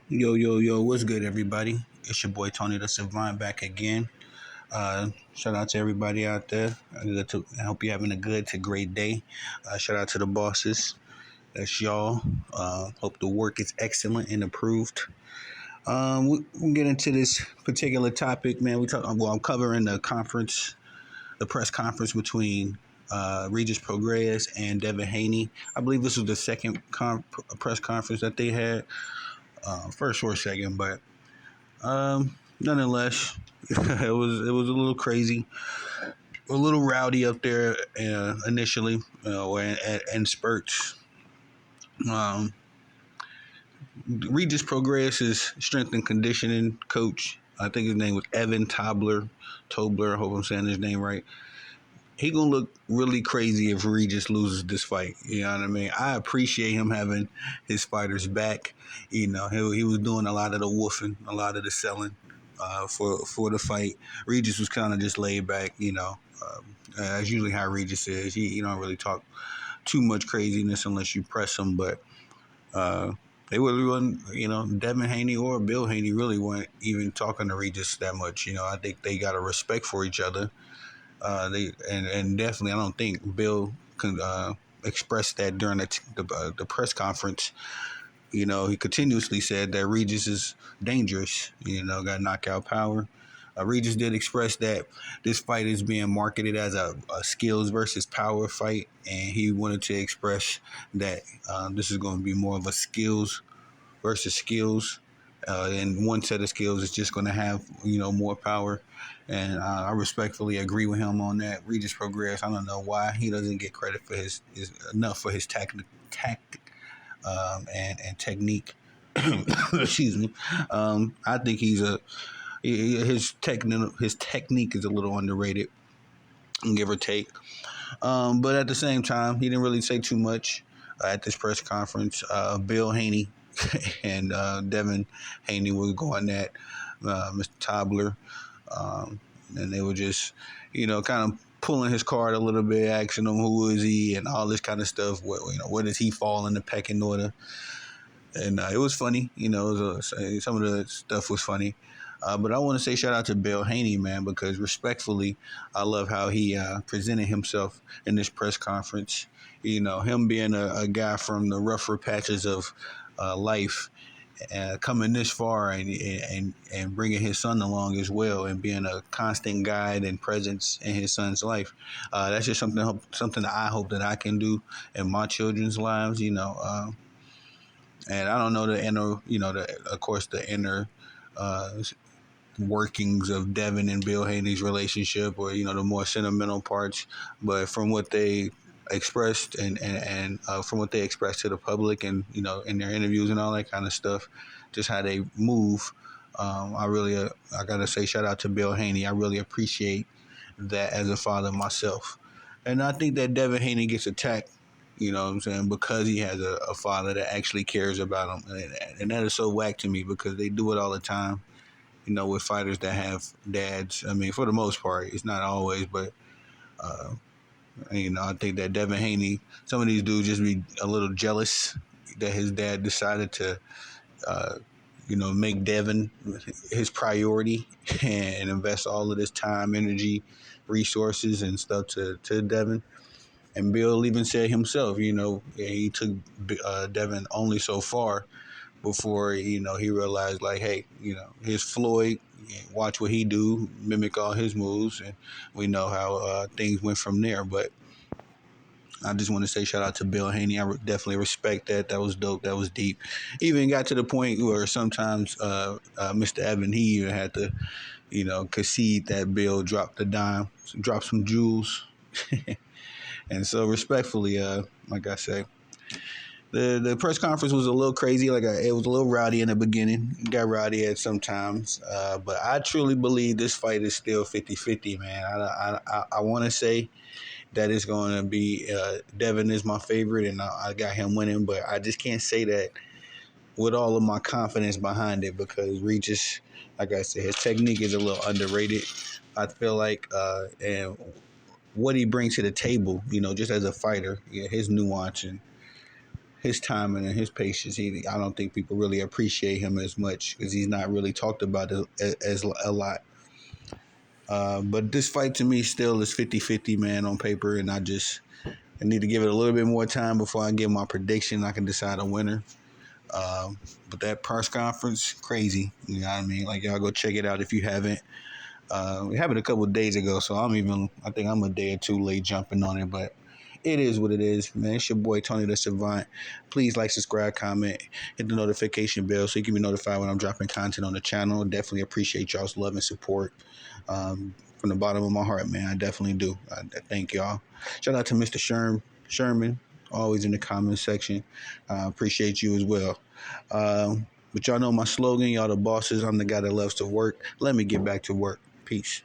Yo, yo, yo, what's good, everybody? It's your boy Tony the Savant back again. Shout out to everybody out there. I hope you're having a good to great day. Shout out to the bosses. That's y'all. Hope the work is excellent and approved. We'll get into this particular topic, man. I'm covering the press conference between Regis Prograis and Devin Haney. I believe this was the second press conference that they had, first or second, but nonetheless, it was a little crazy, a little rowdy up there initially, and spurts. Um, Regis Progress' strength and conditioning coach, I think his name was Evan Tobler. I hope I'm saying his name right. He gonna look really crazy if Regis loses this fight. You know what I mean? I appreciate him having his fighters back. You know, he was doing a lot of the woofing, a lot of the selling for the fight. Regis was kind of just laid back. As usually how Regis is. He don't really talk too much craziness unless you press him. But uh, they really wasn't. Devin Haney or Bill Haney really weren't even talking to Regis that much. I think they got a respect for each other. And definitely, I don't think Bill can express that during the press conference. He continuously said that Regis is dangerous. Got knockout power. Regis did express that this fight is being marketed as a skills versus power fight, and he wanted to express that this is going to be more of a skills versus skills. And one set of skills is just going to have more power, and I respectfully agree with him on that. Regis Progress, I don't know why he doesn't get credit for his enough for his tactic and technique. Excuse me. I think his technique is a little underrated, give or take. But at the same time, he didn't really say too much at this press conference. Bill Haney and Devin Haney were going at Mr. Tobler, and they were just, kind of pulling his card a little bit, asking him who is he and all this kind of stuff. Where does he fall in the pecking order? And it was funny, some of the stuff was funny. But I want to say shout out to Bill Haney, man, because respectfully, I love how he presented himself in this press conference. Him being a guy from the rougher patches of life, coming this far and bringing his son along as well, and being a constant guide and presence in his son's life. That's just something that I hope that I can do in my children's lives. And I don't know the inner, of course, the inner uh, workings of Devin and Bill Haney's relationship, or the more sentimental parts. But from what they expressed and from what they expressed to the public, and in their interviews and all that kind of stuff, just how they move. I gotta say shout out to Bill Haney. I really appreciate that as a father myself, and I think that Devin Haney gets attacked. You know what I'm saying? Because he has a father that actually cares about him. And that is so whack to me, because they do it all the time, with fighters that have dads. I mean, for the most part, it's not always, but, uh, I think that Devin Haney, some of these dudes just be a little jealous that his dad decided to, uh, make Devin his priority and invest all of this time, energy, resources, and stuff to Devin. And Bill even said himself, he took Devin only so far before he realized, like, hey, here's Floyd, watch what he do, mimic all his moves, and we know how things went from there. But I just want to say shout out to Bill Haney. Definitely respect that. That was dope. That was deep. Even got to the point where sometimes Mr. Evan, he even had to concede that Bill dropped the dime, dropped some jewels. And so respectfully, like I say, the press conference was a little crazy. It was a little rowdy in the beginning. It got rowdy at sometimes. But I truly believe this fight is still 50-50, man. I want to say that it's going to be Devin is my favorite, and I got him winning. But I just can't say that with all of my confidence behind it, because Regis, like I said, his technique is a little underrated. I feel like, and what he brings to the table, just as a fighter, his nuance and his time and his patience. I don't think people really appreciate him as much because he's not really talked about as a lot. But this fight to me still is 50-50, man, on paper, and I need to give it a little bit more time before I give my prediction. I can decide a winner. Um, but that press conference, crazy. You know what I mean? Like, y'all go check it out if you haven't. We have it a couple of days ago, so I think I'm a day or two late jumping on it, but it is what it is, man. It's your boy Tony the Savant. Please like, subscribe, comment, hit the notification bell so you can be notified when I'm dropping content on the channel. Definitely appreciate y'all's love and support. From the bottom of my heart, man, I definitely do. I thank y'all. Shout out to Mr. Sherman, always in the comment section. Appreciate you as well. But y'all know my slogan, y'all the bosses. I'm the guy that loves to work. Let me get back to work. Peace.